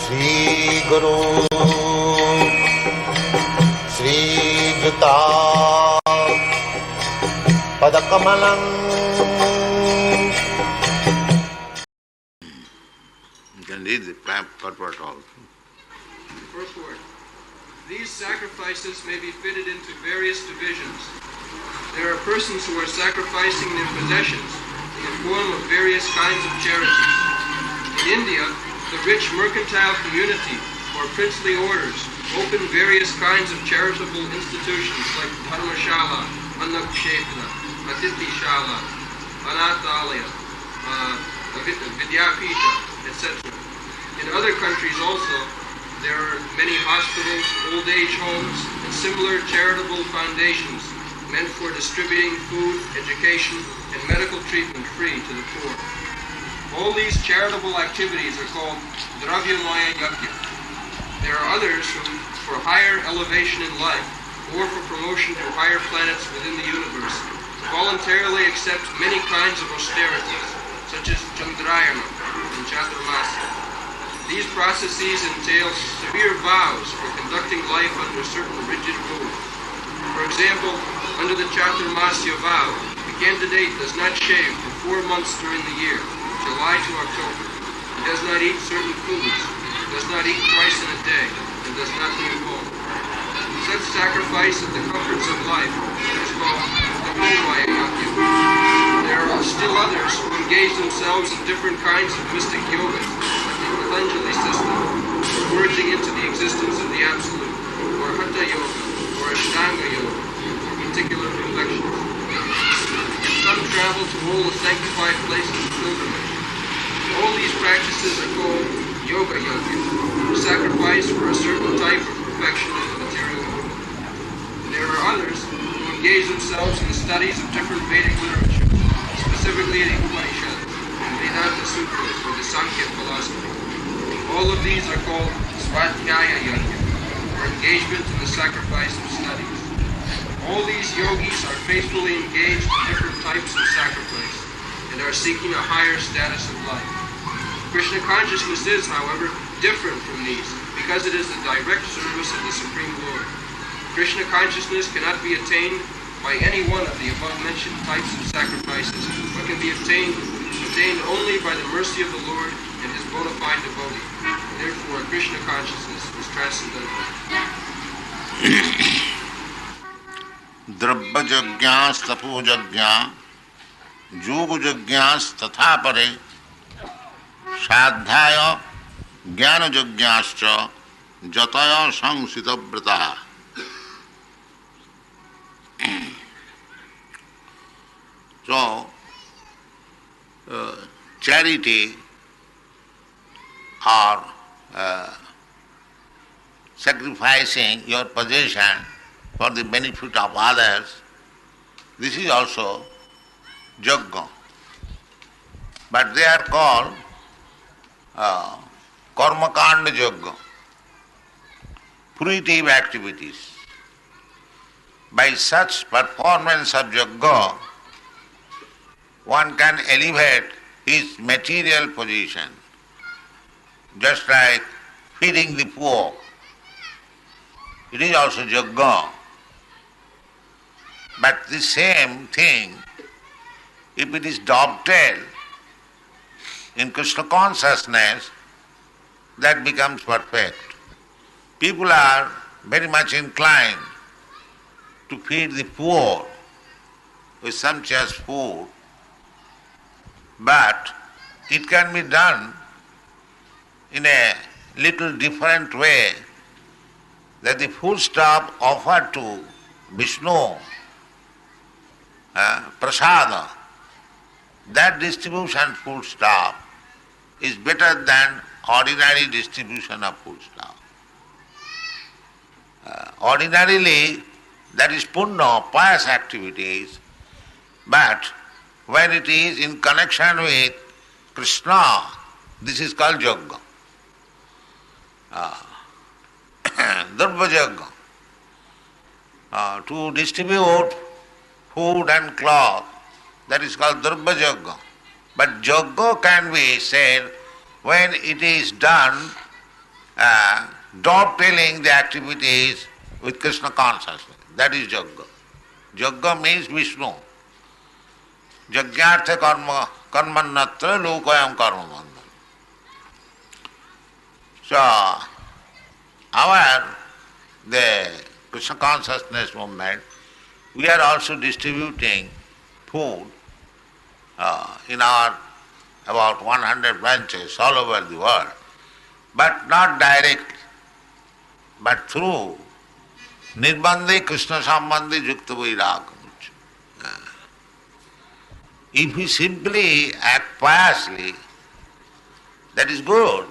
Shri Guru Shri Juta Padakamalang. You can read the purport also. Purport. These sacrifices may be fitted into various divisions. There are persons who are sacrificing their possessions in the form of various kinds of charities. In India, the rich mercantile community or princely orders open various kinds of charitable institutions like Dharmashala, Annakshetra, Atithishala, Anathalaya, Vidyapita, etc. In other countries also, there are many hospitals, old age homes, and similar charitable foundations meant for distributing food, education, and medical treatment free to the poor. All these charitable activities are called Dravyamaya-yajña. There are others who, for higher elevation in life, or for promotion to higher planets within the universe, voluntarily accept many kinds of austerities, such as Chandrayana and Chaturmasya. These processes entail severe vows for conducting life under certain rigid rules. For example, under the Chaturmasya vow, the candidate does not shave for 4 months during the year, July to October. He does not eat certain foods, does not eat twice in a day, and does not leave home. Such sacrifice of the comforts of life is called the Bombay. There are still others who engage themselves in different kinds of mystic yogas, like the Patanjali system, merging into the existence of the Absolute, or Hatha Yoga, or Ashtanga Yoga, for particular reflections. Some travel to all the sanctified places of pilgrimage. All these practices are called Yoga Yajna, sacrifice for a certain type of perfection in the material world. There are others who engage themselves in the studies of different Vedic literature, specifically the Upanishads and Vedanta Sutras or the Sankhya philosophy. All of these are called svādhyāya, or engagement in the sacrifice of studies. All these yogis are faithfully engaged in different types of sacrifice and are seeking a higher status of life. Krishna consciousness is, however, different from these because it is the direct service of the Supreme Lord. Krishna consciousness cannot be attained by any one of the above-mentioned types of sacrifices, but can be attained only by the mercy of the Lord and his bona fide devotee. Therefore, Krishna consciousness is transcendental. द्रव्ययज्ञास्तपोयज्ञा योगयज्ञास्तथा परे साध्याय ज्ञानयज्ञाश्च जतय संसितव्रता. So, charity or sacrificing your possession for the benefit of others, this is also yajna. But they are called karmakanda yajna, fruitive activities. By such performance of yajna, one can elevate his material position, just like feeding the poor. It is also yajna. But the same thing, if it is dovetailed in Krishna consciousness, that becomes perfect. People are very much inclined to feed the poor with sumptuous food, but it can be done in a little different way, that the foodstuff offered to Vishnu, prasada, that distribution foodstuff is better than ordinary distribution of foodstuff. Ordinarily, that is punya, pious activities, but when it is in connection with Krishna, this is called yajna. Dharma yajna. To distribute food and cloth, that is called dharma yajna. But yoga can be said when it is done dovetailing the activities with Krishna consciousness. That is yoga. Yoga means Vishnu. Yajñārtha karmannatra lokayam karma bandhana. So, the Krishna consciousness movement, we are also distributing food in our about 100 branches all over the world, but not directly, but through nirbandhe Krishna sambandhe yukta vairagam. If we simply act piously, that is good,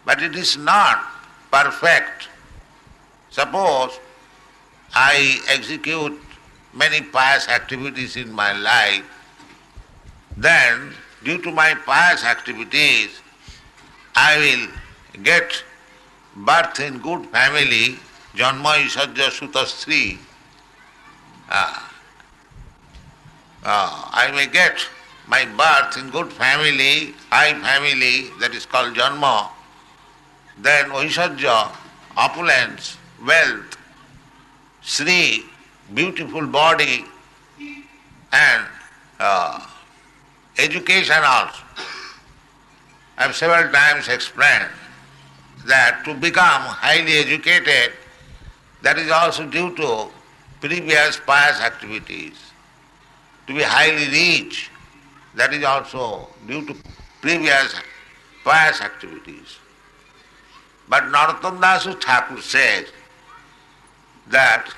but it is not perfect. Suppose I execute many pious activities in my life, then due to my pious activities, I will get birth in good family, janma isajya sutastri. I may get my birth in good family, high family, that is called janma, then aishajya, opulence, wealth, Sri, beautiful body, and education also. I have several times explained that to become highly educated, that is also due to previous pious activities. To be highly rich, that is also due to previous pious activities. But Narottam Das Thakur says that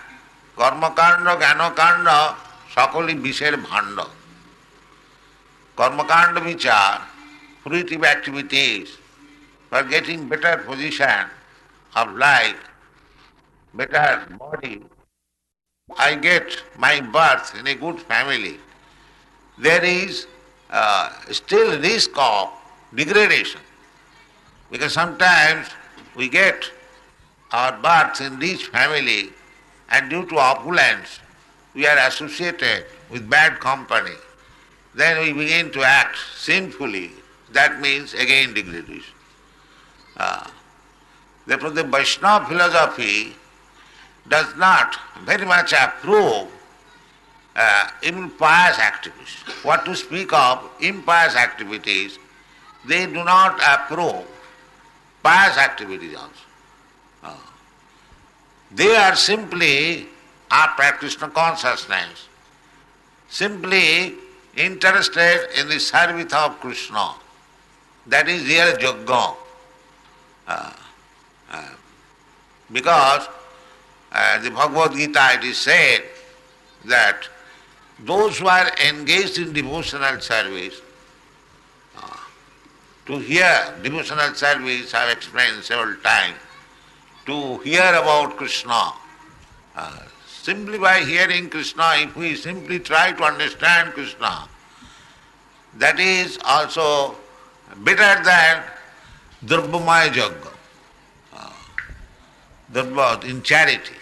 karmakanda, jnanakanda, sakali bisher bhanda. Karmakanda vichar, fruitive activities for getting better position of life, better body. I get my birth in a good family. There is still risk of degradation, because sometimes we get our birth in rich family and due to opulence we are associated with bad company. Then we begin to act sinfully. That means again degradation. Therefore the Vaishnava philosophy does not very much approve even pious activities. What to speak of impious activities, they do not approve pious activities also. They are simply, after Krishna consciousness, simply interested in the service of Krishna. That is real yoga. Because the Bhagavad-gītā it is said that those who are engaged in devotional service, to hear devotional service, I have explained several times, to hear about Krishna, simply by hearing Krishna, if we simply try to understand Krishna, that is also better than Durvamaya yoga, Durva in charity.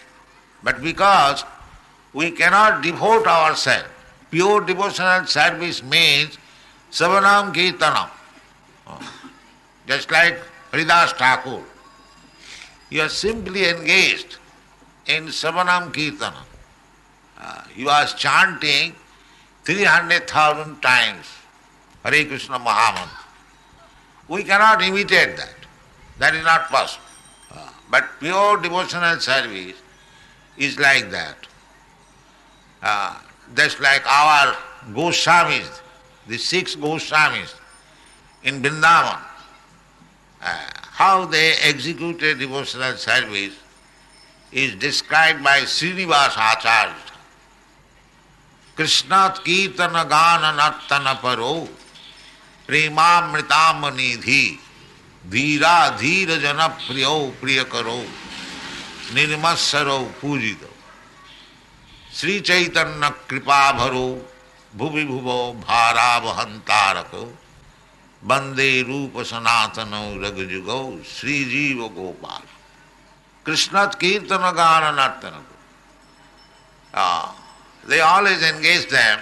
But because we cannot devote ourselves, pure devotional service means saṅkīrtana-yajña. Just like Haridas Thakur, you are simply engaged in saṅkīrtana. You are chanting 300,000 times Hare Krishna Mahamantra. We cannot imitate that. That is not possible. But pure devotional service is like that. Just like our Goswamis, the 6 Goswamis in Vrindavan, how they executed devotional service is described by Srinivasa Acharya. Krishnat kirtana gana nartana paro premamritam nidhi dhira dhira jana priyo priyakaro nirmasaro pujito Sri Chaitanya kripa bharo bhuvi bhuvo bharavahantarako bande rupa sanatano ragjugo Sri Jiva Gopal. Krishnat kirtana gana nartana. They always engage them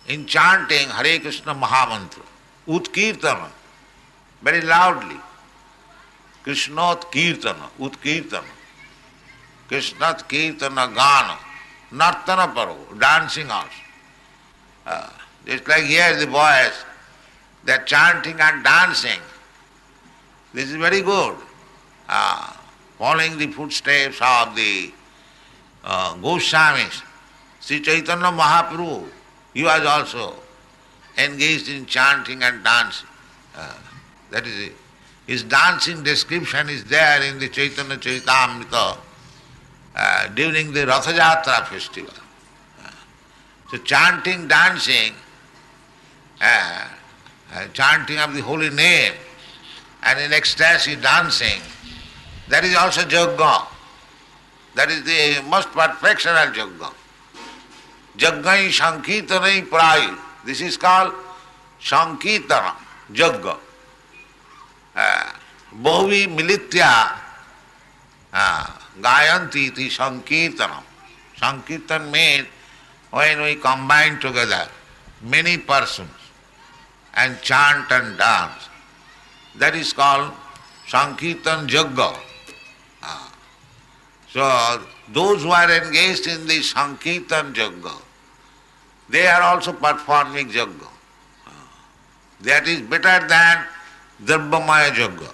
in chanting Hare Krishna Mahamantra, Utkirtana, very loudly. Krishnat Kirtana, Utkirtana. Krishnat Kirtana Gana, Nartana Paro, dancing also. Just like here the boys, they are chanting and dancing. This is very good. Following the footsteps of the Goswamis, Sri Chaitanya Mahaprabhu, he was also engaged in chanting and dancing. That is it. His dancing description is there in the Chaitanya Charitamrita during the Ratha Jatra festival. So chanting, dancing, chanting of the holy name, and in ecstasy dancing, that is also yoga. That is the most perfectional yoga. Yajñai saṅkīrtana prāyi. This is called saṅkīrtana, yoga. Bahuvi militya gayanti iti saṅkīrtanam. Saṅkīrtan means when we combine together many persons and chant and dance. That is called saṅkīrtan yoga. So those who are engaged in the saṅkīrtan yoga, they are also performing yoga. That is better than Drabhamaya yoga.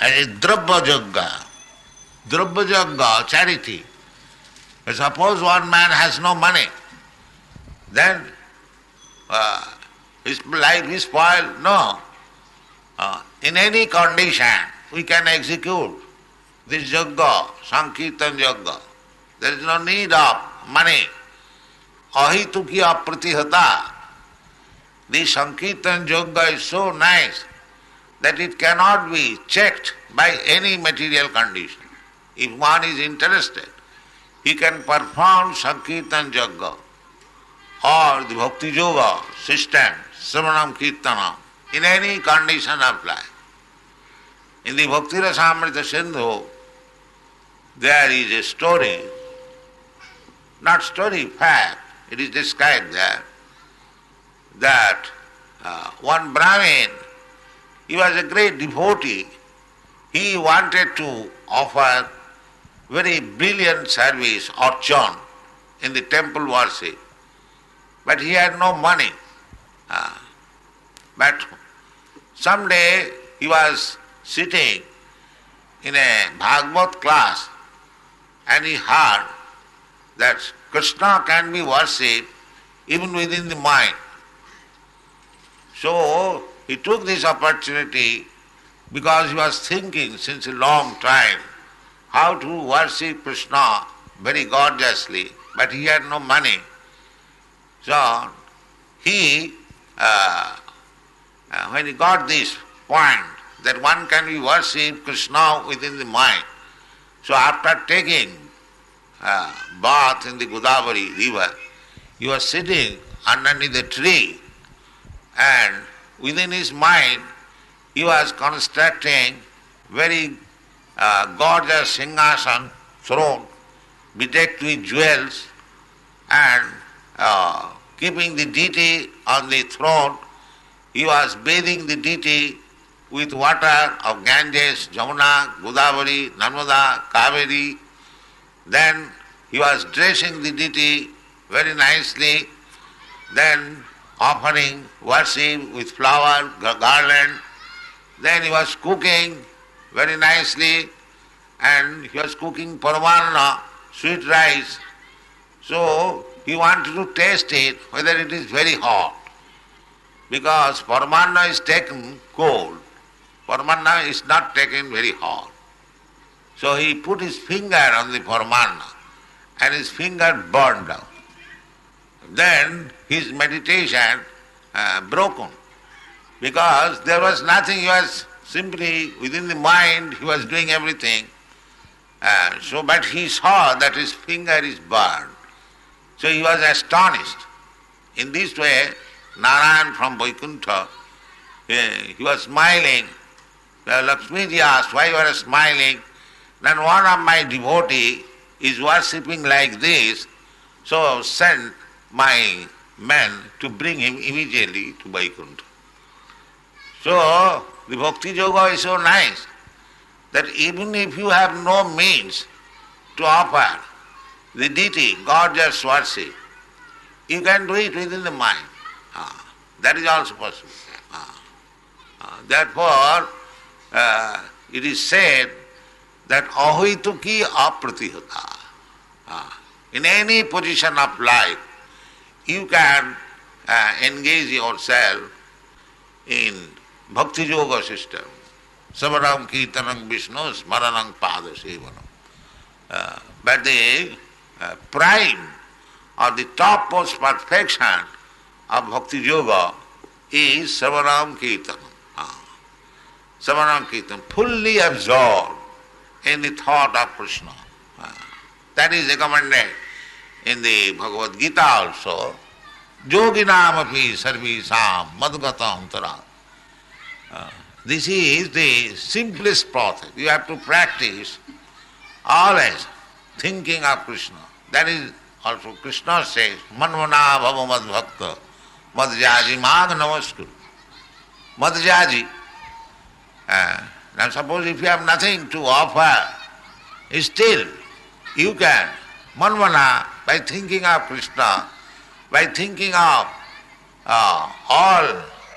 And Drabha yoga, Drabha yoga, charity. Suppose one man has no money, then his life is spoiled. No. In any condition, we can execute this yoga, saṅkīrtan yoga. There is no need of money. Ahituki apratihata. This saṅkīrtan yoga is so nice that it cannot be checked by any material condition. If one is interested, he can perform saṅkīrtan yoga or the bhakti-yoga system, sravanam kirtanam, in any condition of life. In the Bhakti Rasamrita Sindhu, there is a story, not story, fact, it is described there, that one Brahmin, he was a great devotee, he wanted to offer very brilliant service or chant in the temple worship, but he had no money. But someday he was sitting in a Bhagavad class and he heard that Krishna can be worshipped even within the mind. So he took this opportunity because he was thinking since a long time how to worship Krishna very gorgeously, but he had no money. So he, when he got this point that one can be worshipped Krishna within the mind, so after taking bath in the Godavari river, he was sitting underneath a tree and within his mind he was constructing very gorgeous singhasan throne bedecked with jewels and keeping the deity on the throne. He was bathing the deity with water of Ganges, Jamuna, Godavari, Narmada, Kaveri. Then he was dressing the deity very nicely, then offering worship with flower, garland. Then he was cooking very nicely, and he was cooking parvanna, sweet rice. So he wanted to taste it, whether it is very hot. Because parvanna is taken cold. Parvanna is not taken very hot. So he put his finger on the parvanna and his finger burned out. Then his meditation broken because there was nothing, he was simply within the mind, he was doing everything. But he saw that his finger is burned. So he was astonished. In this way, Narayana from Vaikuntha, he was smiling. Lakshmiji asked, why you are smiling? Then one of my devotee is worshipping like this, so sent my man to bring him immediately to Vaikuntha. So, the bhakti yoga is so nice that even if you have no means to offer the deity, gorgeous worship, you can do it within the mind. That is also possible. Therefore, it is said that ahoituki apratihata. In any position of life, you can engage yourself in bhakti yoga system. Saṅkīrtana-yajña Vishnu smaranam pada sevanam. But the prime or the topmost perfection of bhakti yoga is saṅkīrtana. Saṅkīrtana, fully absorbed in the thought of Krishna. That is recommended in the Bhagavad-gītā also. Yoginam api sarvesam madgatam tara. This is the simplest process. You have to practice always thinking of Krishna. That is also Krishna says, manvana bhava madbhakta madhyaji mag namaskuru. Madhyaji. Now suppose if you have nothing to offer, still you can manvana, by thinking of Krishna, by thinking of all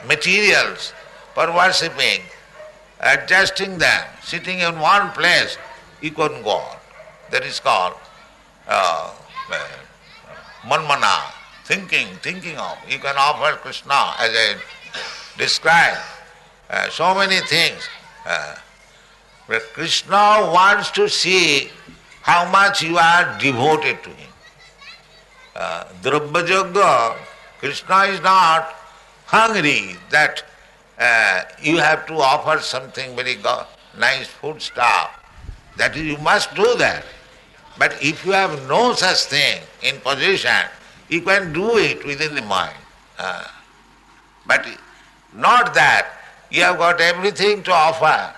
materials for worshipping, adjusting them, sitting in one place, you can go on. That is called manvana, thinking of. You can offer Krishna, as I described, so many things. But Krishna wants to see how much you are devoted to him. Drabya-yoga, Krishna is not hungry that you have to offer something very nice food stuff. That is, you must do that. But if you have no such thing in possession, you can do it within the mind. But not that you have got everything to offer.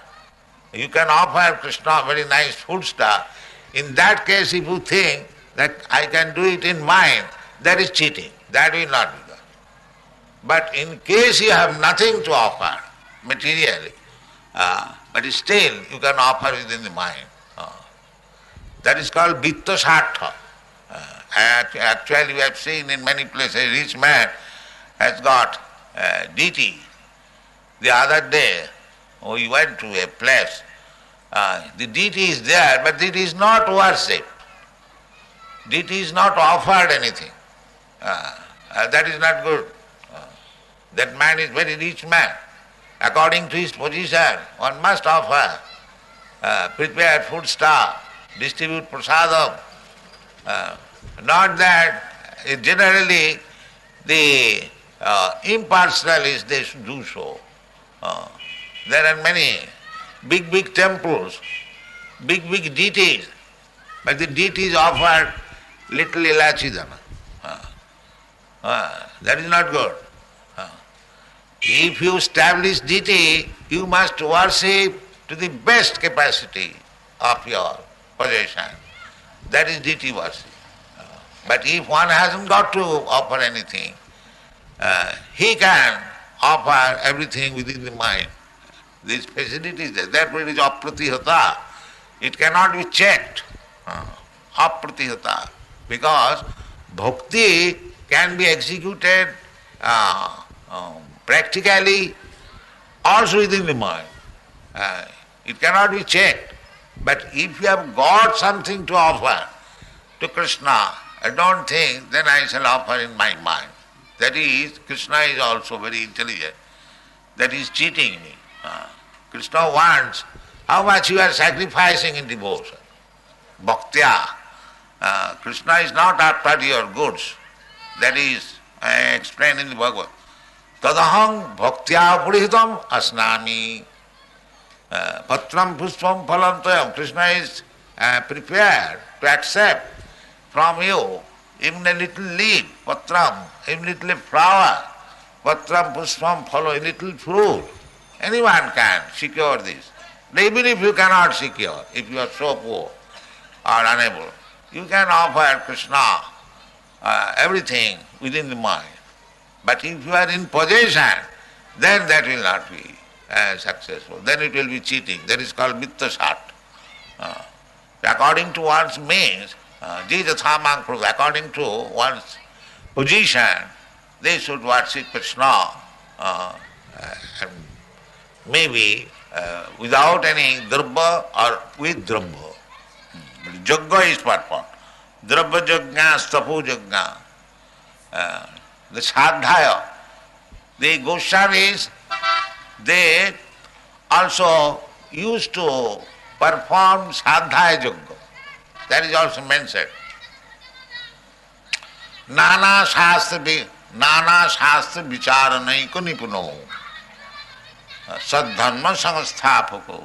You can offer Krishna very nice food stuff. In that case, if you think that I can do it in mind, that is cheating. That will not be done. But in case you have nothing to offer materially, but still you can offer within the mind. That is called vitta-sartha. Actually, we have seen in many places, a rich man has got deity. The other day, we went to a place. The deity is there, but it is not worshipped. Deity is not offered anything. That is not good. That man is very rich man. According to his position, one must offer, prepare food stuff, distribute prasadam. Not that generally the impersonalists, they should do so. There are many big temples, big deities, but the deities offer little ilachi dana. That is not good. If you establish deity, you must worship to the best capacity of your possession. That is deity worship. But if one hasn't got to offer anything, he can offer everything within the mind. This facility is there. Therefore it is apratihata. It cannot be checked. Apratihata. Because bhakti can be executed practically also within the mind. It cannot be checked. But if you have got something to offer to Krishna, I don't think then I shall offer in my mind. That is, Krishna is also very intelligent. That is cheating me. Krishna wants how much you are sacrificing in devotion. Bhaktya. Krishna is not after your goods. That is, I explained in the Bhagavad. Tadaham bhaktya purihitam asnami. Patram puspam phalam toyam. Krishna is prepared to accept from you even a little leaf, patram, even a little flower, patram puspam phalam, a little fruit. Anyone can secure this. Even if you cannot secure, if you are so poor or unable, you can offer Krishna everything within the mind. But if you are in possession, then that will not be successful. Then it will be cheating. That is called mitta-shat. According to one's means, according to one's position, they should worship Krishna, and maybe without any drabha or with drabha. Yajna is purport. Drabha yajna, stapo yajna. The svādhyāya, the Goswamis, they also used to perform svādhyāya yajna. That is also mentioned. Nāna shāstra vichāranaiko nipuno saddharma samsthapako.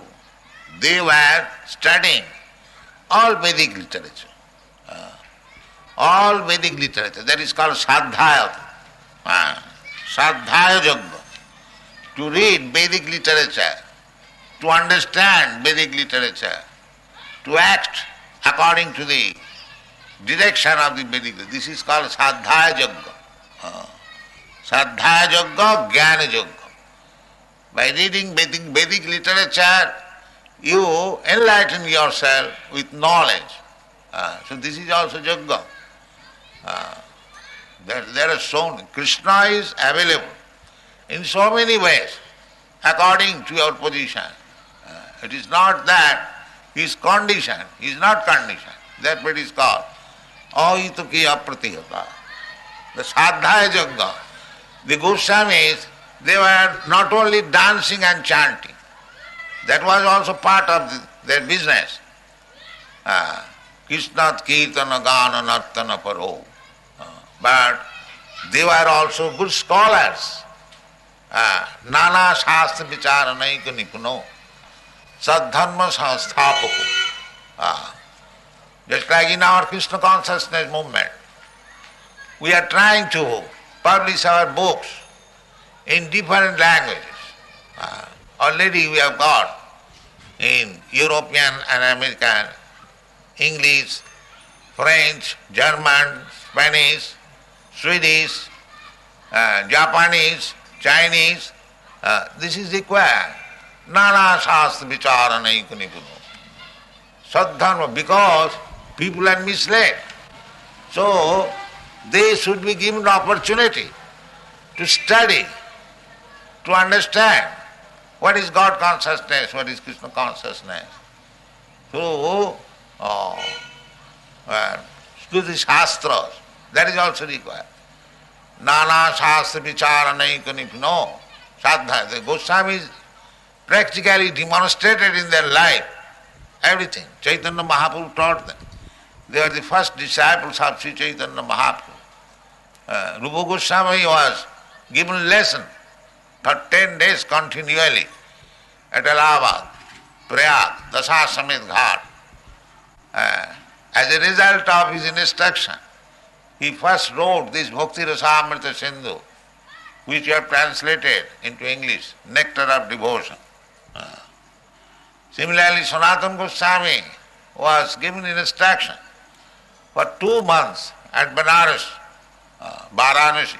They were studying all Vedic literature. All Vedic literature. That is called svādhyāya. Svādhyāya yajna. To read Vedic literature, to understand Vedic literature, to act according to the direction of the Vedic. This is called svādhyāya yajna. Svādhyāya yajna, jnana yajna. By reading Vedic literature, you enlighten yourself with knowledge. So this is also yajna. There are so Krishna is available in so many ways according to your position. It is not that he is conditioned, he is not conditioned. That's what is called ahitukiya pratihata. The svādhyāya yajna. The Goswamis, they were not only dancing and chanting. That was also part of their business. Krishna saṅkīrtana gāna nartana paro. But they were also good scholars. Nāna shāstra vichāranaiko nipuno saddharma samsthapako. Just like in our Krishna consciousness movement, we are trying to publish our books in different languages. Already we have got in European and American, English, French, German, Spanish, Swedish, Japanese, Chinese. This is required. Nāna shāstra vichāranaiko nipuno. Saddharma, because people are misled. So they should be given opportunity to study, to understand what is God consciousness, what is Krishna consciousness. So, to the shastras, that is also required. Nāna shāstra vichāranaiko nipuno. Sadhya, the Goswamis practically demonstrated in their life everything. Chaitanya Mahaprabhu taught them. They were the first disciples of Sri Chaitanya Mahaprabhu. Rupa Goswami was given lesson for 10 days continually at Allahabad, Prayag, Dasasamit Ghat. As a result of his instruction, he first wrote this Bhakti Rasamrita Sindhu, which we have translated into English, Nectar of Devotion. Similarly, Sanatana Goswami was given instruction for 2 months at Banaras, Varanasi.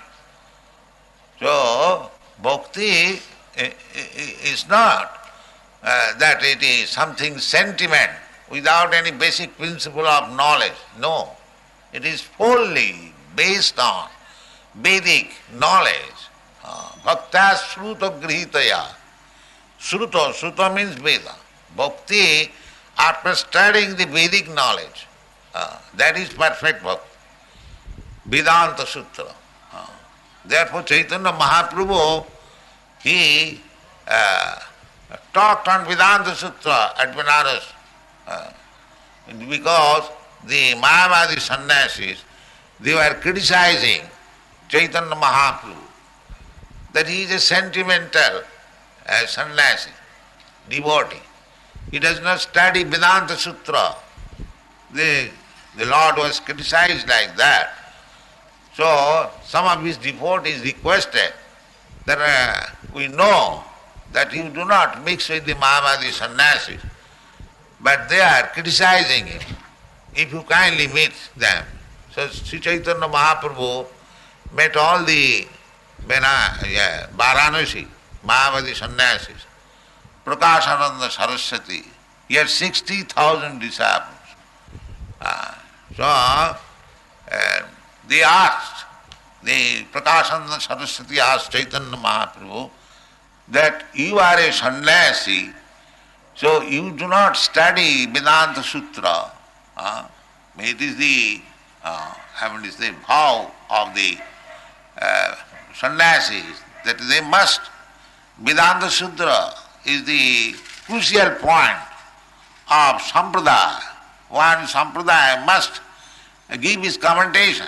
So, bhakti is not that it is something sentiment without any basic principle of knowledge. No, it is fully based on Vedic knowledge. Bhakta sruta grihitaya. Sruta means Veda. Bhakti, after studying the Vedic knowledge, that is perfect bhakti. Vedanta Sutra. Therefore Chaitanya Mahaprabhu, he talked on Vedanta Sutra at Banaras because the Mayavadi sannyasis, they were criticizing Chaitanya Mahaprabhu that he is a sentimental sannyasi, devotee. He does not study Vedanta Sutra. The Lord was criticized like that. So some of his devotees requested that we know that you do not mix with the Mayavadi sannyasis, but they are criticizing him. If you kindly meet them, So Sri Chaitanya Mahaprabhu met all the Varanasi, Mayavadi sannyasis, Prakashananda Saraswati. He had 60,000 disciples. They asked, the Prakashananda Saraswati asked Chaitanya Mahaprabhu that you are a sannyasi, so you do not study Vedanta Sutra. It is the vow of the sannyasis that they must, Vedanta Sutra is the crucial point of sampradaya. One sampradaya must give his commentation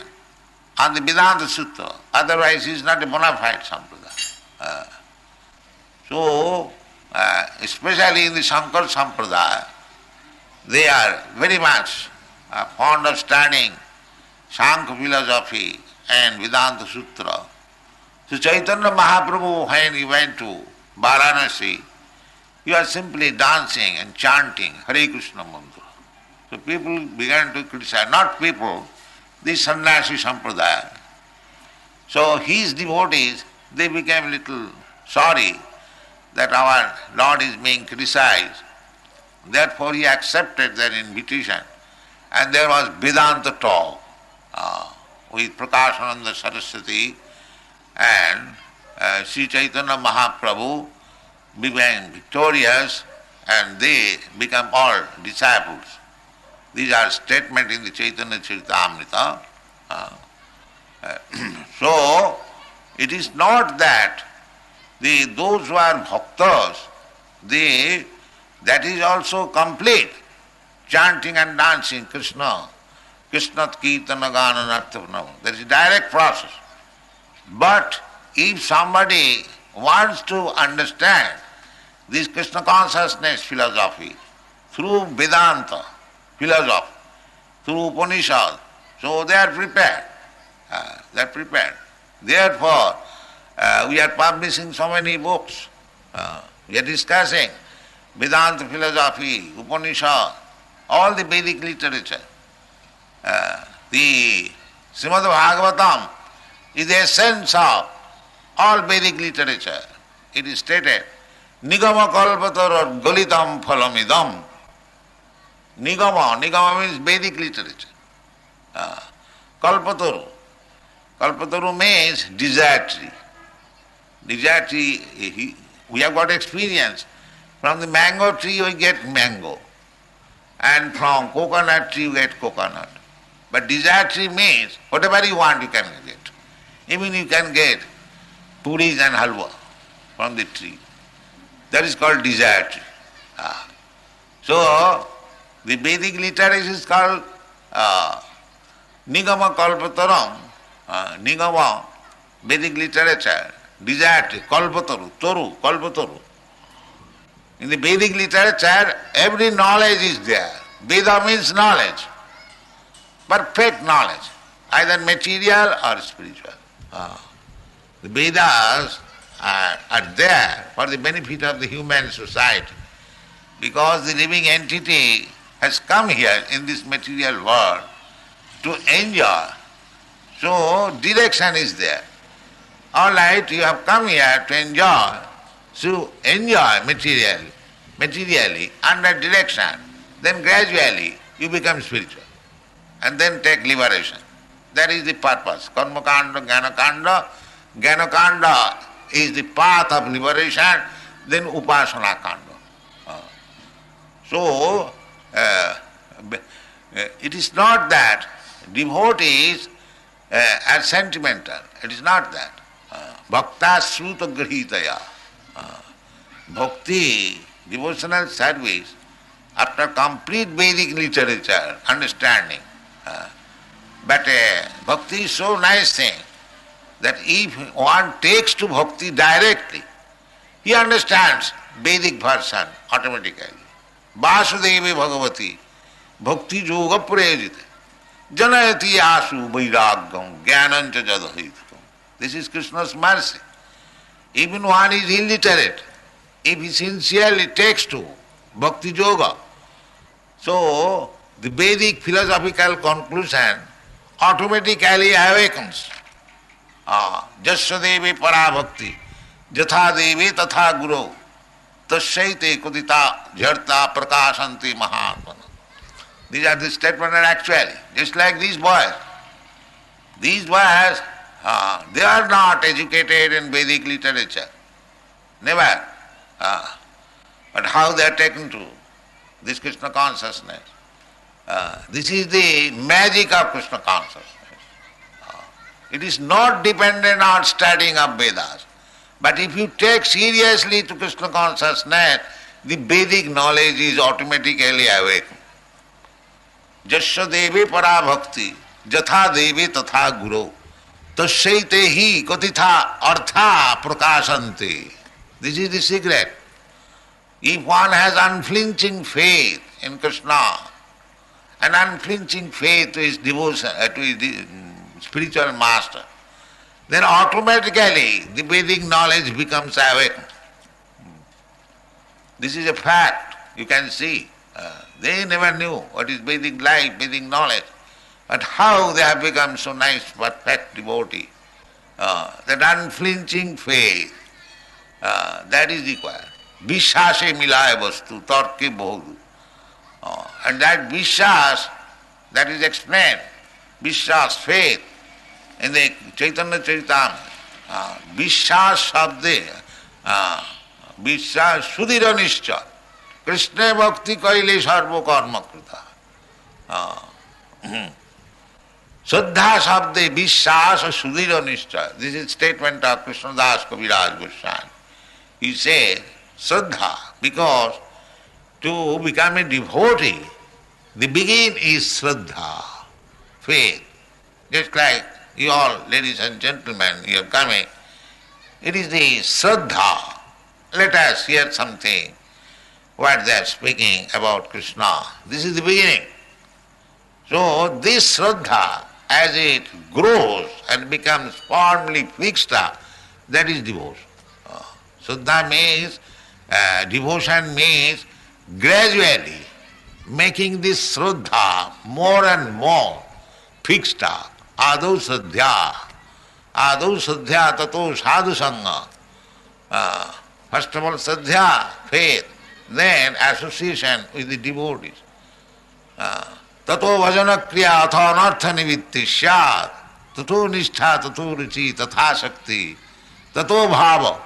on the Vedanta Sutra, otherwise he is not a bona fide sampradaya. Especially in the Saṅkar Sampradaya, they are very much fond of studying Saṅkha philosophy and Vedanta Sutra. So Chaitanya Mahaprabhu, when he went to Varanasi, he was simply dancing and chanting Hare Krishna mantra. So people began to criticize, not people, the sannyasi sampradaya. So his devotees, they became a little sorry that our Lord is being criticized. Therefore he accepted their invitation, and there was Vedanta talk with Prakashananda Saraswati, and Sri Chaitanya Mahaprabhu became victorious and they become all disciples. These are statements in the Chaitanya Charitamrita. So it is not that those who are bhaktas, that is also complete. Chanting and dancing Krishna, saṅkīrtana-yajña, that is a direct process. But if somebody wants to understand this Krishna consciousness philosophy through Vedanta philosophy, through Upanishad, so they are prepared. Therefore, we are publishing so many books. We are discussing Vedanta philosophy, Upanishad, all the Vedic literature. The Srimad Bhagavatam is the essence of all Vedic literature. It is stated, Nigama kalpataror galitam phalamidam. Nigama means Vedic literature. Kalpataru means desire tree. Desire tree, we have got experience. From the mango tree we get mango, and from coconut tree we get coconut. But desire tree means whatever you want you can get. Even you can get puris and halwa from the tree. That is called desire tree. So the Vedic literature is called Nigama Kalpataram. Nigama, Vedic literature, desire tree, Kalpataru, Kalpataru. In the Vedic literature, every knowledge is there. Veda means knowledge, perfect knowledge, either material or spiritual. The Vedas are there for the benefit of the human society, because the living entity has come here in this material world to enjoy. So direction is there. All right, you have come here to enjoy. So enjoy materially under direction, then gradually you become spiritual and then take liberation. That is the purpose. Karma kanda, jnana kanda. Jnana kanda is the path of liberation, then upasana kanda. So it is not that devotees are sentimental. It is not that. Bhakta sruta grihitaya. Bhakti, devotional service, after complete Vedic literature, understanding. But bhakti is so nice thing that if one takes to bhakti directly, he understands Vedic version automatically. Vasudevi Bhagavati, bhakti yoga prayajite, janayati asu vairagam, jnanancha jadahitkam. This is Krishna's mercy. Even one is illiterate, if he sincerely takes to bhakti yoga, so the Vedic philosophical conclusion automatically awakens. Jasya devi parabhakti, jatha devi tatha guru, tasyaite kudita jharta prakashanti mahatmana. These are the statements are actually, just like these boys. These boys, they are not educated in Vedic literature. Never. But how they are taken to this Krishna consciousness. This is the magic of Krishna consciousness. It is not dependent on studying of Vedas. But if you take seriously to Krishna consciousness, the Vedic knowledge is automatically awakened. Jasya devi parabhakti, jatha devi tatha guru, tasyaite hi katitha artha prakashanti. This is the secret. If one has unflinching faith in Krishna, an unflinching faith to his devotion, to his spiritual master, then automatically the Vedic knowledge becomes awakened. This is a fact, you can see. They never knew what is Vedic life, Vedic knowledge, but how they have become so nice, perfect devotee. That unflinching faith, that is required. Vishase milaya vastu, tarke bohu. And that vishas, that is explained. Vishas, faith. In the Chaitanya Charitamrita, vishas sabde, vishas sudhira nishcha, Krishna bhakti kaile sarva karma krita. Shraddha sabde, vishas sudhira nishcha. This is statement of Krishnadas Kaviraj Goswami. He says, Shraddha, because to become a devotee, the begin is Shraddha, faith. Just like you all, ladies and gentlemen, you are coming, it is the Shraddha. Let us hear something, what they are speaking about Krishna. This is the beginning. So this Shraddha, as it grows and becomes firmly fixed up, that is devotion. Shraddha means, devotion means gradually making this Shraddha more and more fixed up. Ādau sadhya tato sadhu sangha. First of all, sadhya, faith, then association with the devotees. Tato vajana kriya atha anartha nivitti syat. Tato nishtha, tato ruchi, tatha shakti. Tato bhava.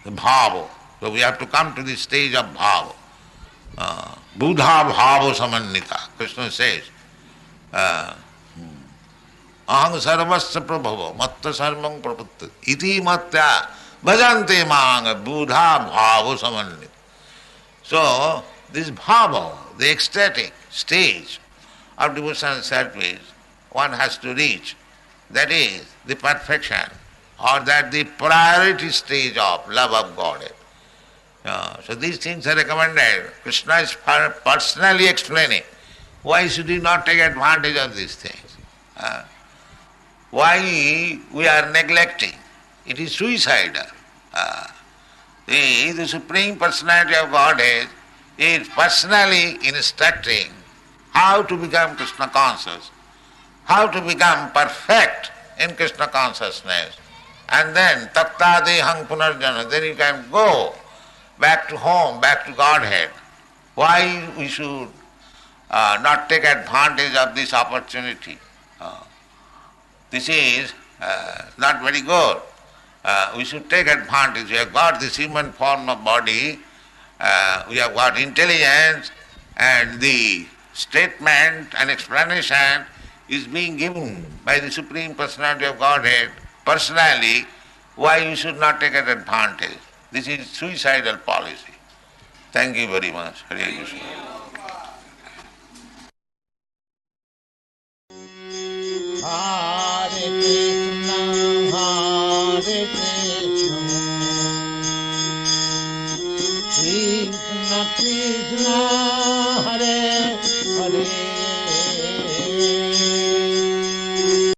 The bhava. So we have to come to the stage of bhava. Buddha bhava samannita. Krishna says, aham sarvasya prabhava matta sarvam prapatta iti matya bhajante maanga buddha bhava samannita. So this bhava, the ecstatic stage of devotional service, one has to reach. That is the perfection, or that the priority stage of love of Godhead. So these things are recommended. Krishna is personally explaining. Why should we not take advantage of these things? Why we are neglecting? It is suicidal. The Supreme Personality of Godhead is personally instructing how to become Krishna conscious, how to become perfect in Krishna consciousness, and then tattadehang punarjana, then you can go back to home, back to Godhead. Why we should not take advantage of this opportunity? This is not very good. We should take advantage. We have got this human form of body, we have got intelligence, and the statement and explanation is being given by the Supreme Personality of Godhead personally. Why you should not take advantage? This is suicidal policy. Thank you very much. Hare Krishna. Hare Krishna, Hare Krishna.